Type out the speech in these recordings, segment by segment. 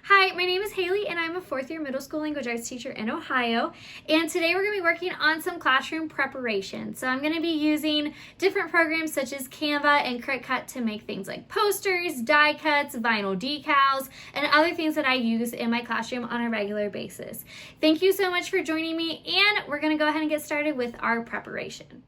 Hi, my name is Haley and I'm a fourth year middle school language arts teacher in Ohio. And today we're going to be working on some classroom preparation. So I'm going to be using different programs such as Canva and Cricut to make things like posters, die cuts, vinyl decals, and other things that I use in my classroom on a regular basis. Thank you so much for joining me, and we're going to go ahead and get started with our preparation.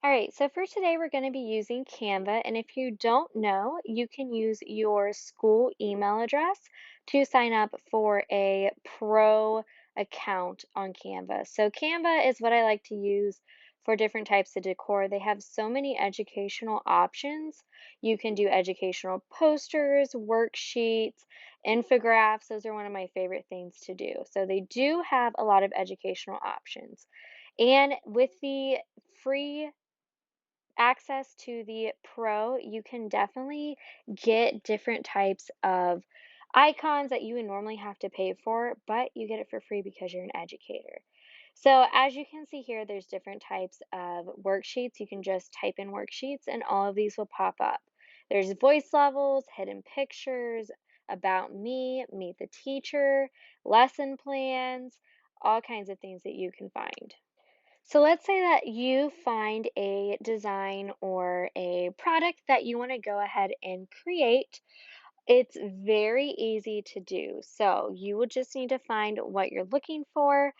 All right, so for today, we're going to be using Canva. And if you don't know, you can use your school email address to sign up for a pro account on Canva. So Canva is what I like to use for different types of decor. They have so many educational options. You can do educational posters, worksheets, infographics. Those are one of my favorite things to do. So they do have a lot of educational options. And with the free access to the Pro, you can definitely get different types of icons that you would normally have to pay for, but you get it for free because you're an educator. So as you can see here, there's different types of worksheets. You can just type in worksheets and all of these will pop up. There's voice levels, hidden pictures, about me, meet the teacher, lesson plans, all kinds of things that you can find. So let's say that you find a design or a product that you want to go ahead and create. It's very easy to do. So you would just need to find what you're looking for.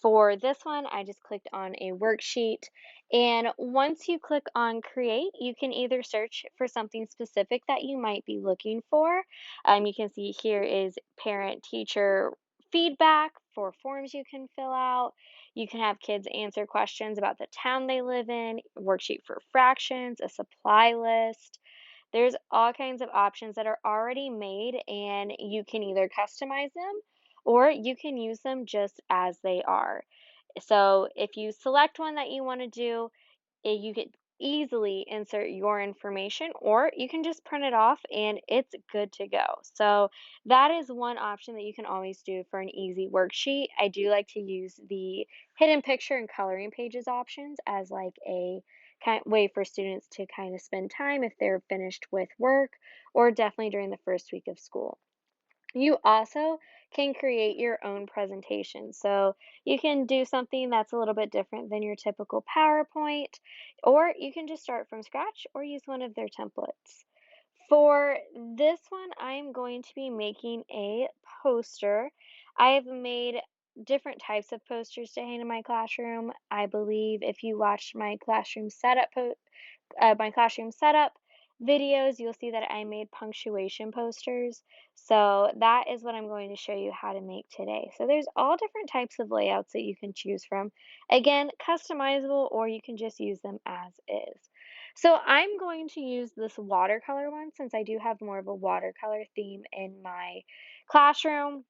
For this one, I just clicked on a worksheet. And once you click on create, you can either search for something specific that you might be looking for. You can see here is parent teacher feedback for forms you can fill out. You can have kids answer questions about the town they live in, worksheet for fractions, a supply list. There's all kinds of options that are already made, and you can either customize them or you can use them just as they are. So if you select one that you want to do, you could easily insert your information, or you can just print it off and it's good to go. So that is one option that you can always do for an easy worksheet. I do like to use the hidden picture and coloring pages options as like a kind way for students to kind of spend time if they're finished with work, or definitely during the first week of school. You also can create your own presentation. So you can do something that's a little bit different than your typical PowerPoint, or you can just start from scratch or use one of their templates. For this one, I'm going to be making a poster. I've made different types of posters to hang in my classroom. I believe if you watched my classroom setup videos, you'll see that I made punctuation posters. So that is what I'm going to show you how to make today. So there's all different types of layouts that you can choose from. Again, customizable, or you can just use them as is. So I'm going to use this watercolor one since I do have more of a watercolor theme in my classroom.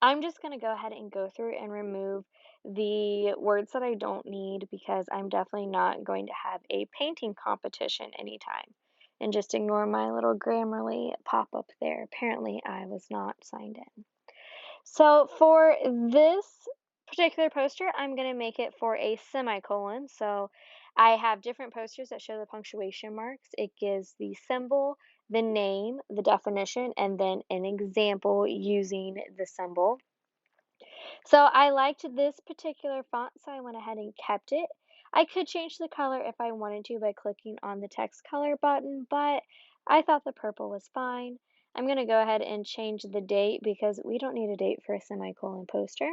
I'm just going to go ahead and go through and remove the words that I don't need because I'm definitely not going to have a painting competition anytime. And just ignore my little Grammarly pop-up there. Apparently, I was not signed in. So for this particular poster, I'm going to make it for a semicolon. So I have different posters that show the punctuation marks. It gives the symbol, the name, the definition, and then an example using the symbol. So I liked this particular font, so I went ahead and kept it. I could change the color if I wanted to by clicking on the text color button, but I thought the purple was fine. I'm going to go ahead and change the date because we don't need a date for a semicolon poster.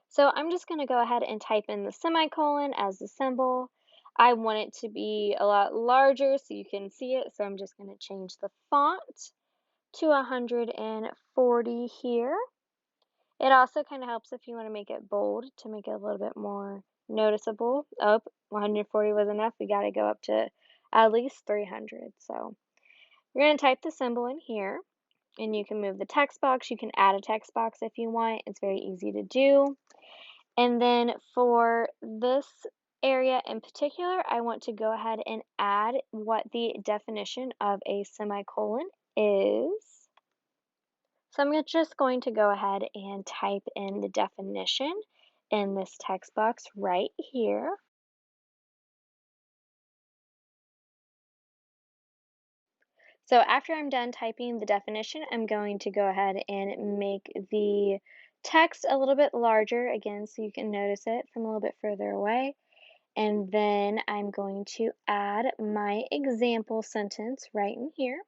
So I'm just going to go ahead and type in the semicolon as the symbol. I want it to be a lot larger so you can see it, so I'm just going to change the font to 140 here. It also kind of helps if you want to make it bold to make it a little bit more noticeable. Oh, 140 was enough. We got to go up to at least 300. So we're going to type the symbol in here, and you can move the text box. You can add a text box if you want. It's very easy to do. And then for this area in particular, I want to go ahead and add what the definition of a semicolon is. So I'm just going to go ahead and type in the definition in this text box right here. So after I'm done typing the definition, I'm going to go ahead and make the text a little bit larger again so you can notice it from a little bit further away. And then I'm going to add my example sentence right in here.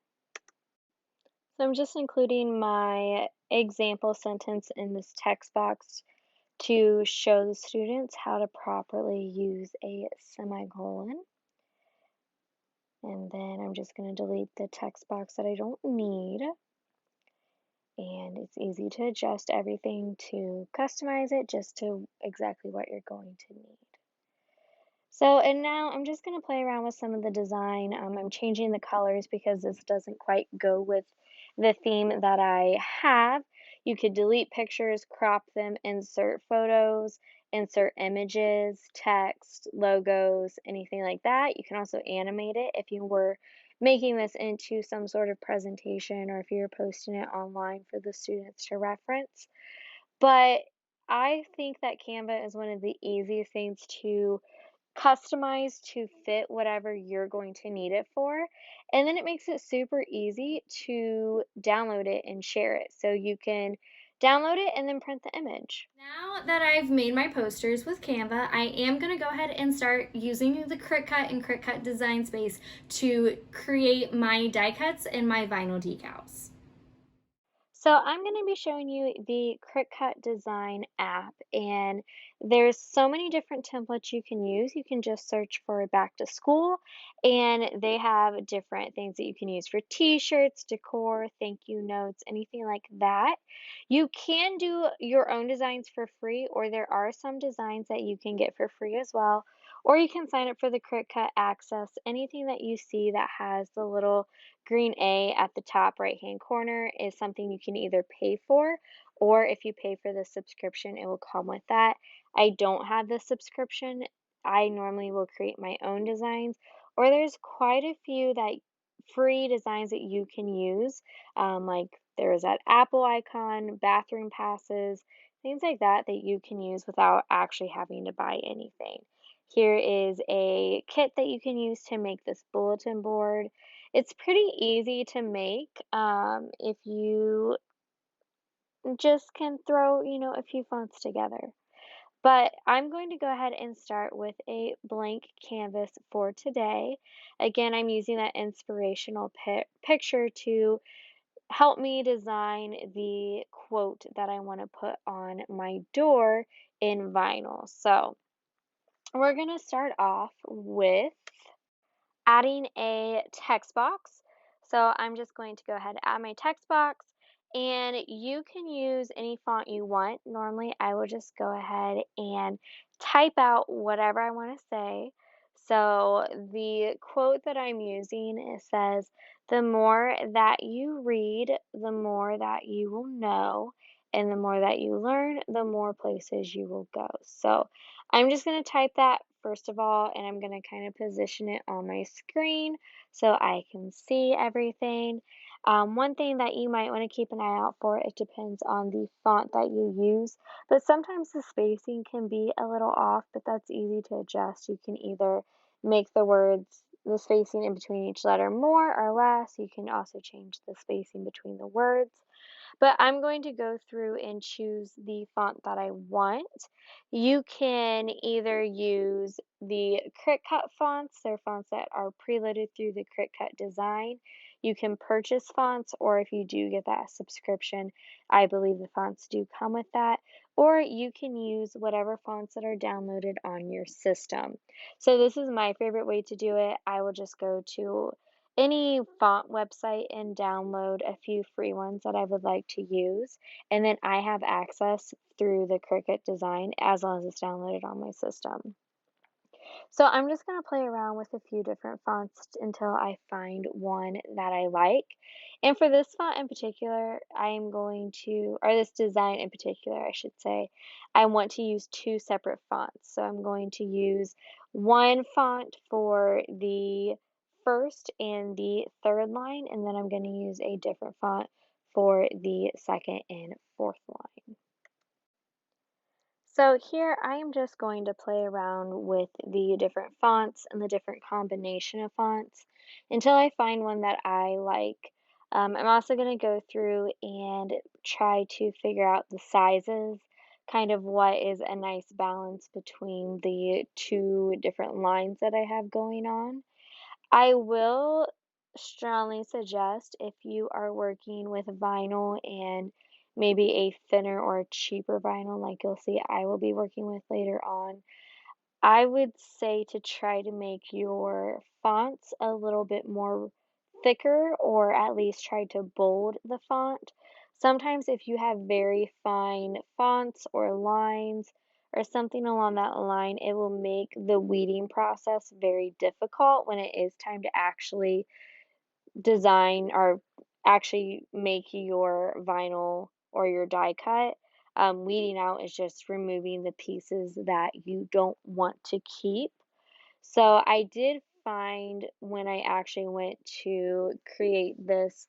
So I'm just including my example sentence in this text box to show the students how to properly use a semicolon. And then I'm just going to delete the text box that I don't need. And it's easy to adjust everything to customize it just to exactly what you're going to need. So, and now I'm just going to play around with some of the design. I'm changing the colors because this doesn't quite go with the theme that I have. You could delete pictures, crop them, insert photos, insert images, text, logos, anything like that. You can also animate it if you were making this into some sort of presentation or if you're posting it online for the students to reference. But I think that Canva is one of the easiest things to customize to fit whatever you're going to need it for. And then it makes it super easy to download it and share it. So you can download it and then print the image. Now that I've made my posters with Canva, I am going to go ahead and start using the Cricut and Cricut Design Space to create my die cuts and my vinyl decals. So I'm going to be showing you the Cricut Design app, and there's so many different templates you can use. You can just search for back to school, and they have different things that you can use for t-shirts, decor, thank you notes, anything like that. You can do your own designs for free, or there are some designs that you can get for free as well. Or you can sign up for the Cricut Access. Anything that you see that has the little green A at the top right-hand corner is something you can either pay for, or if you pay for the subscription, it will come with that. I don't have the subscription. I normally will create my own designs, or there's quite a few that free designs that you can use. Like there's that Apple icon, bathroom passes, things like that that you can use without actually having to buy anything. Here is a kit that you can use to make this bulletin board. It's pretty easy to make if you just can throw, a few fonts together. But I'm going to go ahead and start with a blank canvas for today. Again, I'm using that inspirational picture to help me design the quote that I want to put on my door in vinyl. So we're going to start off with adding a text box. So I'm just going to go ahead and add my text box, and you can use any font you want. Normally, I will just go ahead and type out whatever I want to say. So the quote that I'm using, it says, "The more that you read, the more that you will know, and the more that you learn, the more places you will go." So I'm just going to type that first of all, and I'm going to kind of position it on my screen so I can see everything. One thing that you might want to keep an eye out for, it depends on the font that you use, but sometimes the spacing can be a little off, but that's easy to adjust. You can either make the spacing in between each letter more or less. You can also change the spacing between the words. But I'm going to go through and choose the font that I want. You can either use the Cricut fonts, they're fonts that are preloaded through the Cricut design. You can purchase fonts, or if you do get that subscription, I believe the fonts do come with that. Or you can use whatever fonts that are downloaded on your system. So this is my favorite way to do it. I will just go to any font website and download a few free ones that I would like to use. And then I have access through the Cricut design as long as it's downloaded on my system. So I'm just going to play around with a few different fonts until I find one that I like. And for this font in particular, I am going to, or this design in particular, I should say, I want to use two separate fonts. So I'm going to use one font for the first and the third line, and then I'm going to use a different font for the second and fourth line. So here I am just going to play around with the different fonts and the different combination of fonts until I find one that I like. I'm also going to go through and try to figure out the sizes, kind of what is a nice balance between the two different lines that I have going on. I will strongly suggest if you are working with vinyl and maybe a thinner or a cheaper vinyl, like you'll see I will be working with later on, I would say to try to make your fonts a little bit more thicker or at least try to bold the font. Sometimes if you have very fine fonts or lines or something along that line, it will make the weeding process very difficult when it is time to actually design or actually make your vinyl or your die cut. Weeding out is just removing the pieces that you don't want to keep. So I did find when I actually went to create this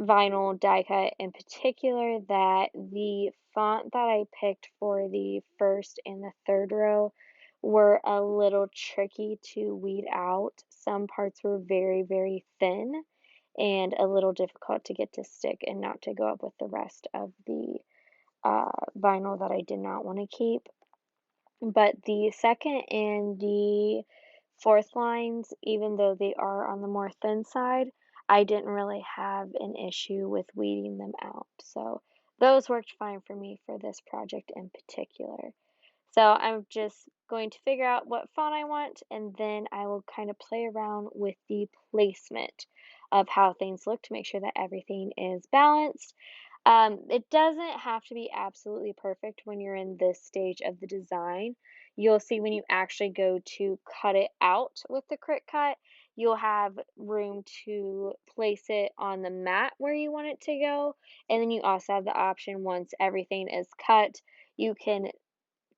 vinyl die cut in particular that the font that I picked for the first and the third row were a little tricky to weed out. Some parts were very, very thin and a little difficult to get to stick and not to go up with the rest of the vinyl that I did not want to keep. But the second and the fourth lines, even though they are on the more thin side, I didn't really have an issue with weeding them out. So those worked fine for me for this project in particular. So I'm just going to figure out what font I want, and then I will kind of play around with the placement of how things look to make sure that everything is balanced. It doesn't have to be absolutely perfect when you're in this stage of the design. You'll see when you actually go to cut it out with the Cricut, you'll have room to place it on the mat where you want it to go. And then you also have the option once everything is cut, you can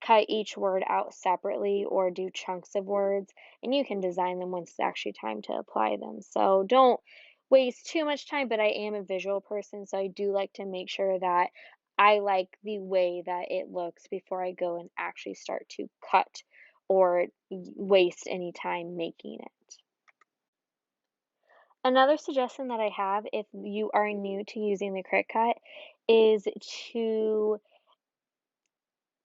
cut each word out separately or do chunks of words, and you can design them once it's actually time to apply them. So don't waste too much time, but I am a visual person, so I do like to make sure that I like the way that it looks before I go and actually start to cut or waste any time making it. Another suggestion that I have if you are new to using the Cricut is to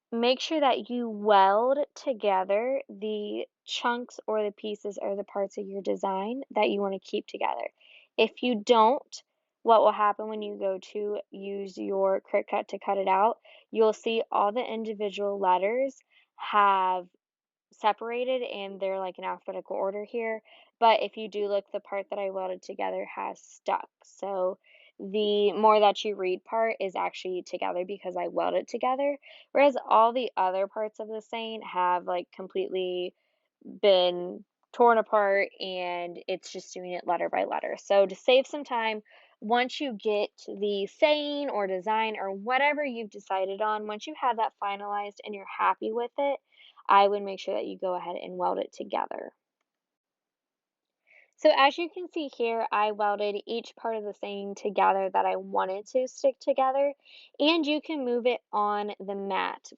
make sure that you weld together the chunks or the pieces or the parts of your design that you want to keep together. If you don't, what will happen when you go to use your Cricut to cut it out, you'll see all the individual letters have separated and they're like in alphabetical order here. But if you do look, the part that I welded together has stuck. So the more that you read part is actually together because I welded together. Whereas all the other parts of the saying have like completely been torn apart and it's just doing it letter by letter. So to save some time, once you get the saying or design or whatever you've decided on, once you have that finalized and you're happy with it, I would make sure that you go ahead and weld it together. So as you can see here, I welded each part of the saying together that I wanted to stick together, and you can move it on the mat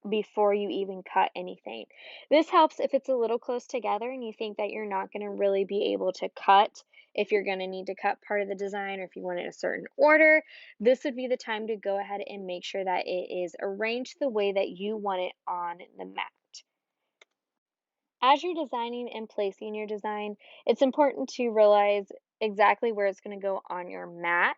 before you even cut anything. This helps if it's a little close together and you think that you're not going to really be able to cut if you're going to need to cut part of the design or if you want it in a certain order. This would be the time to go ahead and make sure that it is arranged the way that you want it on the mat. As you're designing and placing your design, it's important to realize exactly where it's going to go on your mat.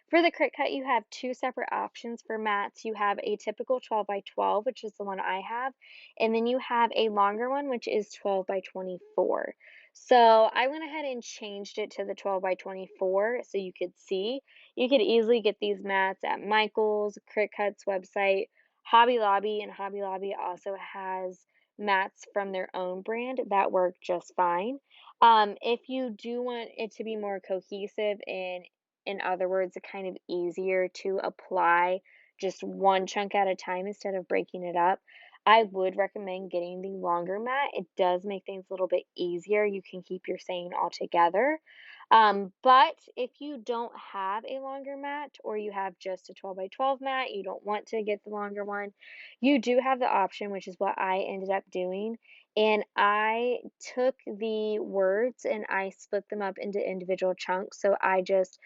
For the Cricut, you have two separate options for mats. You have a typical 12 by 12, which is the one I have, and then you have a longer one, which is 12 by 24. So I went ahead and changed it to the 12 by 24 so you could see. You could easily get these mats at Michael's, Cricut's website, Hobby Lobby, and Hobby Lobby also has mats from their own brand that work just fine. If you do want it to be more cohesive and, in other words, kind of easier to apply just one chunk at a time instead of breaking it up, I would recommend getting the longer mat. It does make things a little bit easier. You can keep your saying all together. But if you don't have a longer mat or you have just a 12 by 12 mat, you don't want to get the longer one, you do have the option, which is what I ended up doing. And I took the words and I split them up into individual chunks. So I just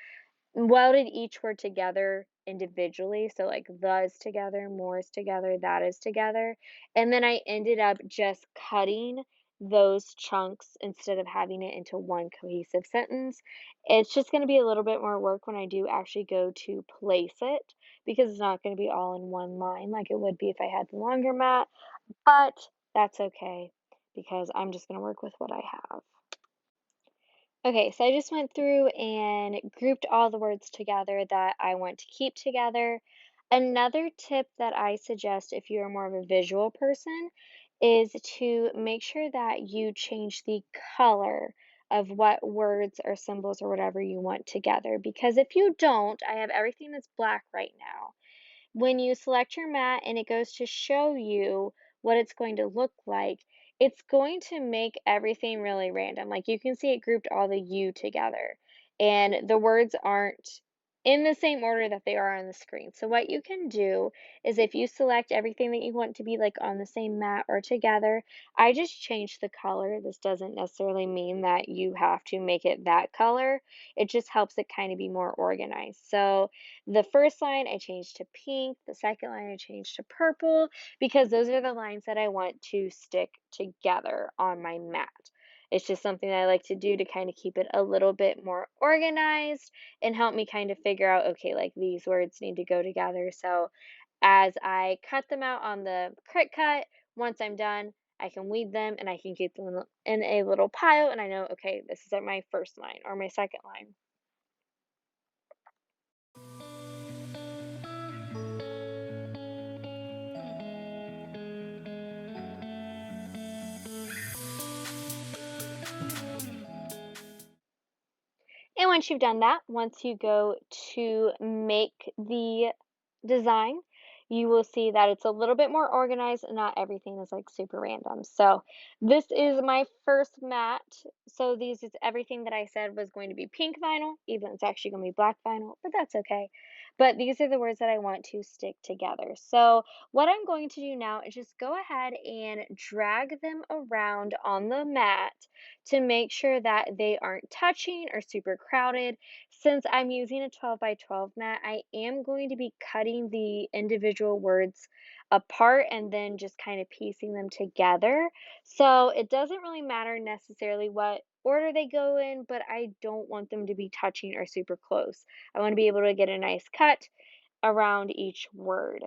welded each word together individually. So like the is together, more is together, that is together. And then I ended up just cutting those chunks instead of having it into one cohesive sentence. It's just going to be a little bit more work when I do actually go to place it because it's not going to be all in one line like it would be if I had the longer mat, but that's okay because I'm just going to work with what I have. Okay, so I just went through and grouped all the words together that I want to keep together. Another tip that I suggest if you're more of a visual person is to make sure that you change the color of what words or symbols or whatever you want together. Because if you don't, I have everything that's black right now. When you select your mat and it goes to show you what it's going to look like, it's going to make everything really random. Like you can see it grouped all the U together, and the words aren't in the same order that they are on the screen. So what you can do is if you select everything that you want to be like on the same mat or together, I just changed the color. This doesn't necessarily mean that you have to make it that color. It just helps it kind of be more organized. So the first line I changed to pink, the second line I changed to purple because those are the lines that I want to stick together on my mat. It's just something that I like to do to kind of keep it a little bit more organized and help me kind of figure out, okay, like these words need to go together. So as I cut them out on the Cricut, once I'm done, I can weed them and I can keep them in a little pile and I know, okay, this is at my first line or my second line. And once you've done that, once you go to make the design, you will see that it's a little bit more organized and not everything is like super random. So this is my first mat. So these is everything that I said was going to be pink vinyl, even though it's actually going to be black vinyl, but that's okay. But these are the words that I want to stick together. So what I'm going to do now is just go ahead and drag them around on the mat to make sure that they aren't touching or super crowded. Since I'm using a 12 by 12 mat, I am going to be cutting the individual words apart and then just kind of piecing them together. So it doesn't really matter necessarily what order they go in, but I don't want them to be touching or super close. I want to be able to get a nice cut around each word.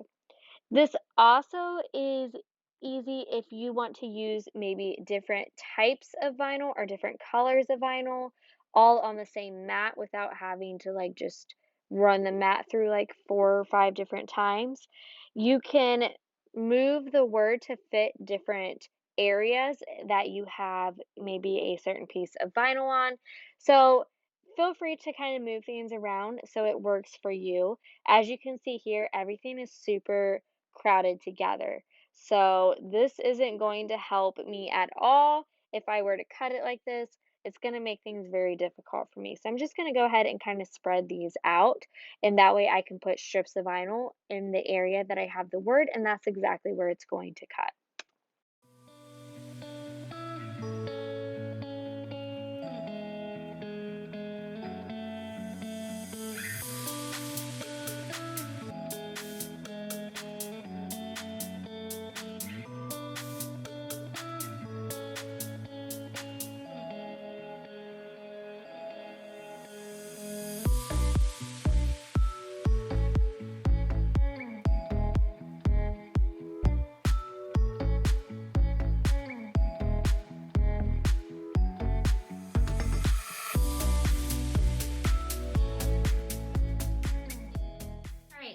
This also is easy if you want to use maybe different types of vinyl or different colors of vinyl all on the same mat without having to like just run the mat through like 4 or 5 different times. You can move the word to fit different areas that you have maybe a certain piece of vinyl on. So feel free to kind of move things around so it works for you. As you can see here, everything is super crowded together. So this isn't going to help me at all. If I were to cut it like this, it's going to make things very difficult for me. So I'm just going to go ahead and kind of spread these out. And that way I can put strips of vinyl in the area that I have the word. And that's exactly where it's going to cut.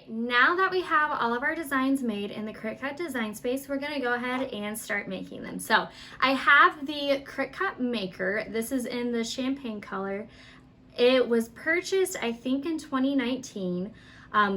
Now that we have all of our designs made in the Cricut design space, we're going to go ahead and start making them. So I have the Cricut maker. This is in the champagne color. It was purchased, I think, in 2019,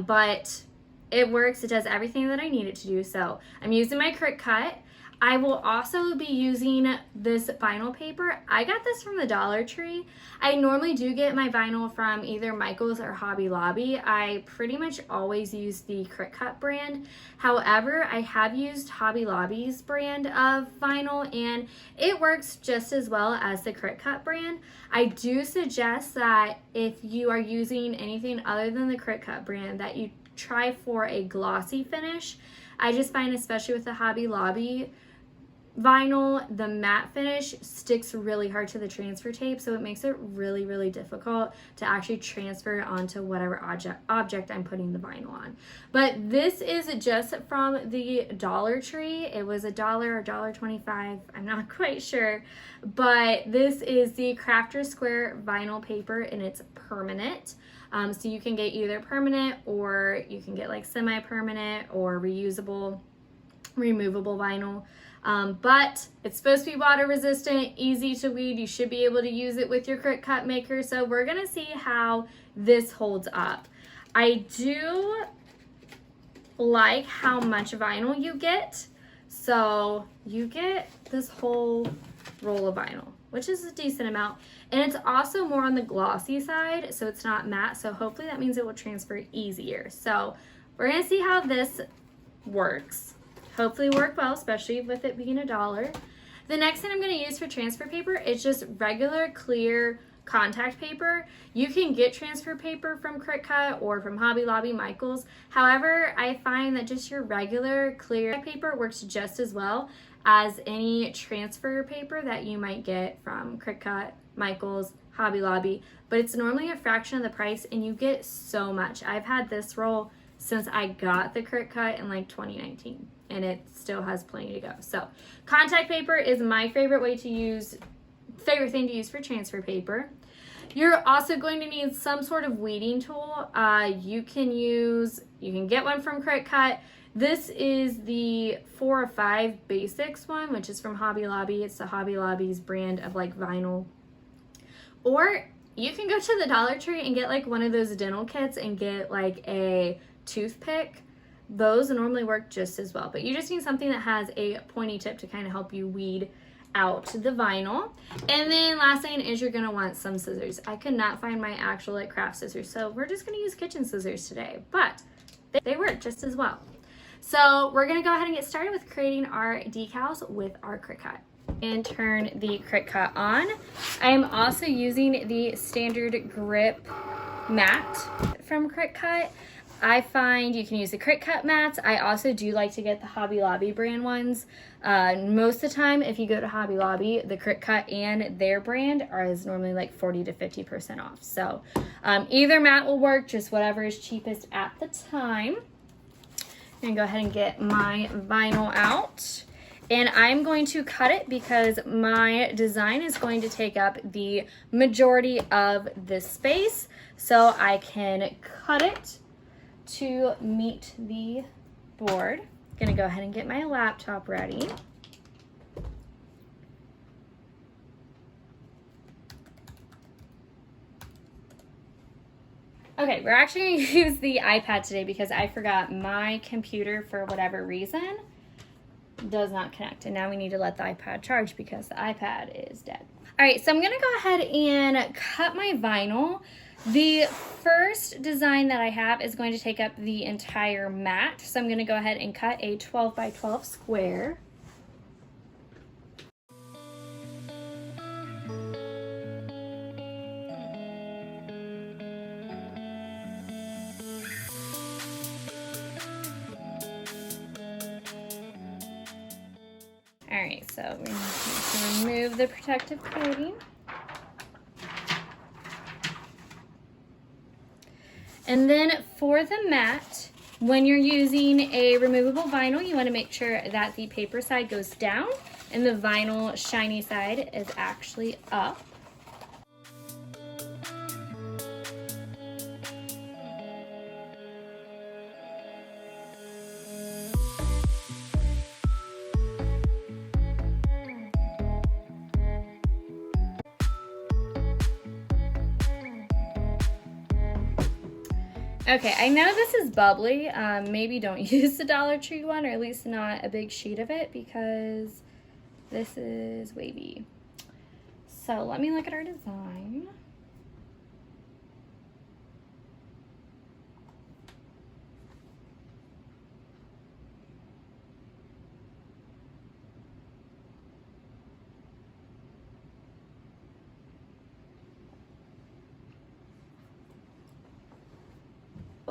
but it works. It does everything that I need it to do. So I'm using my Cricut. I will also be using this vinyl paper. I got this from the Dollar Tree. I normally do get my vinyl from either Michael's or Hobby Lobby. I pretty much always use the Cricut brand. However, I have used Hobby Lobby's brand of vinyl and it works just as well as the Cricut brand. I do suggest that if you are using anything other than the Cricut brand that you try for a glossy finish. I just find, especially with the Hobby Lobby vinyl, the matte finish sticks really hard to the transfer tape, so it makes it really difficult to actually transfer onto whatever object I'm putting the vinyl on. But this is just from the Dollar Tree. It was $1 or $1.25, I'm not quite sure, but this is the Crafter Square vinyl paper and it's permanent. So you can get either permanent or you can get like semi-permanent or reusable, removable vinyl. But it's supposed to be water resistant, easy to weed. You should be able to use it with your Cricut maker. So we're gonna see how this holds up. I do like how much vinyl you get. So you get this whole roll of vinyl, which is a decent amount. And it's also more on the glossy side, so it's not matte. So hopefully that means it will transfer easier. So we're gonna see how this works. Hopefully work well, especially with it being $1. The next thing I'm going to use for transfer paper is just regular clear contact paper. You can get transfer paper from Cricut or from Hobby Lobby, Michael's. However, I find that just your regular clear paper works just as well as any transfer paper that you might get from Cricut, Michael's, Hobby Lobby, but it's normally a fraction of the price and you get so much. I've had this roll since I got the Cricut in like 2019. And it still has plenty to go. So contact paper is my favorite thing to use for transfer paper. You're also going to need some sort of weeding tool. You can get one from Cricut. This is the 4 or 5 Basics one, which is from Hobby Lobby. It's the Hobby Lobby's brand of like vinyl. Or you can go to the Dollar Tree and get like one of those dental kits and get like a toothpick. Those normally work just as well, but you just need something that has a pointy tip to kind of help you weed out the vinyl. And then last thing is you're gonna want some scissors. I could not find my actual like craft scissors, so we're just gonna use kitchen scissors today, but they work just as well. So we're gonna go ahead and get started with creating our decals with our Cricut. And turn the Cricut on. I am also using the standard grip mat from Cricut. I find you can use the Cricut mats. I also do like to get the Hobby Lobby brand ones. Most of the time, if you go to Hobby Lobby, the Cricut and their brand is normally like 40 to 50% off. So either mat will work, just whatever is cheapest at the time. I'm gonna go ahead and get my vinyl out. And I'm going to cut it because my design is going to take up the majority of this space. So I can cut it to meet the board. Gonna go ahead and get my laptop ready. Okay, we're actually gonna use the iPad today because I forgot my computer, for whatever reason, does not connect. And now we need to let the iPad charge because the iPad is dead. All right, so I'm gonna go ahead and cut my vinyl. The first design that I have is going to take up the entire mat. So I'm going to go ahead and cut a 12 by 12 square. All right, so we're going to remove the protective coating. And then for the mat, when you're using a removable vinyl, you want to make sure that the paper side goes down and the vinyl shiny side is actually up. Okay, I know this is bubbly. Maybe don't use the Dollar Tree one, or at least not a big sheet of it, because this is wavy. So let me look at our design.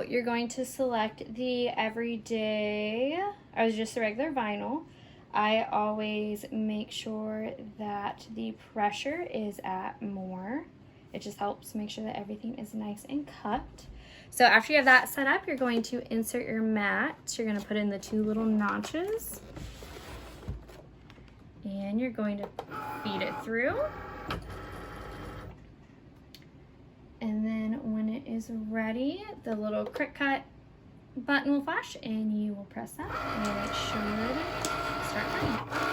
You're going to select the everyday, or just the regular vinyl. I always make sure that the pressure is at more. It just helps make sure that everything is nice and cut. So after you have that set up, you're going to insert your mat. You're going to put in the 2 little notches, and you're going to feed it through. And then when it is ready, the little Cricut button will flash and you will press that and it should start printing.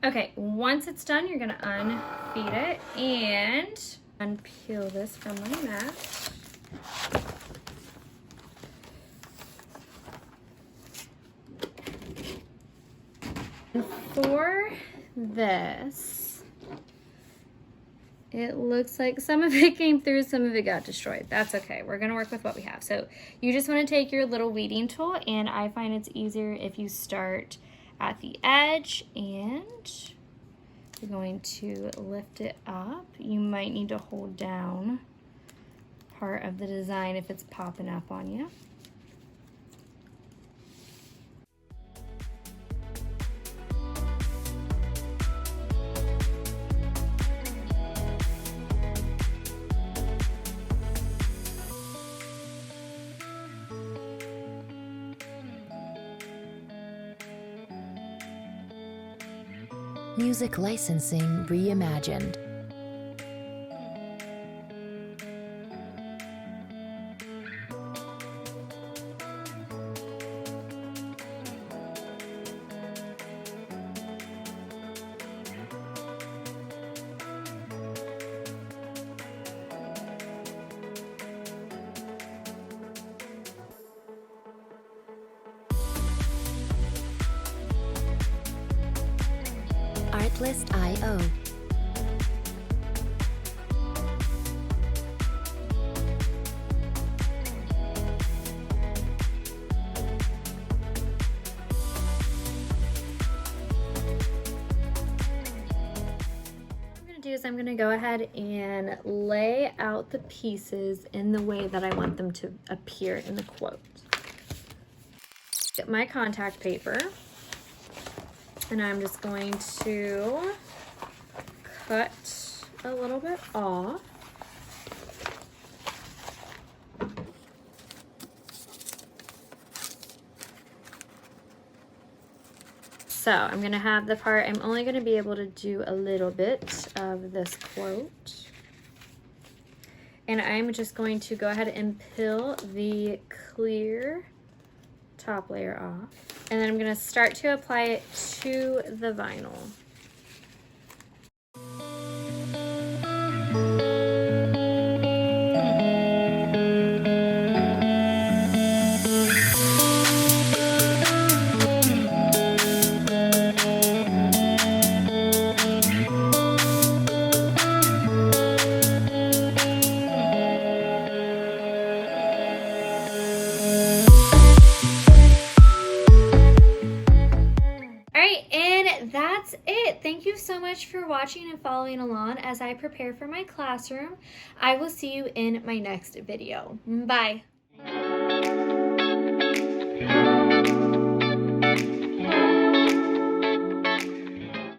Okay, once it's done, you're gonna unfeed it and unpeel this from my mat. And for this, it looks like some of it came through, some of it got destroyed. That's okay, we're gonna work with what we have. So you just wanna take your little weeding tool, and I find it's easier if you start at the edge and you're going to lift it up. You might need to hold down part of the design if it's popping up on you. Music licensing reimagined. Artlist.io. I'm going to go ahead and lay out the pieces in the way that I want them to appear in the quote. Get my contact paper, and I'm just going to cut a little bit off. So I'm going to have the part, I'm only going to be able to do a little bit of this quote. And I'm just going to go ahead and peel the clear top layer off. And then I'm going to start to apply it to the vinyl. That's it. Thank you so much for watching and following along as I prepare for my classroom. I will see you in my next video. Bye.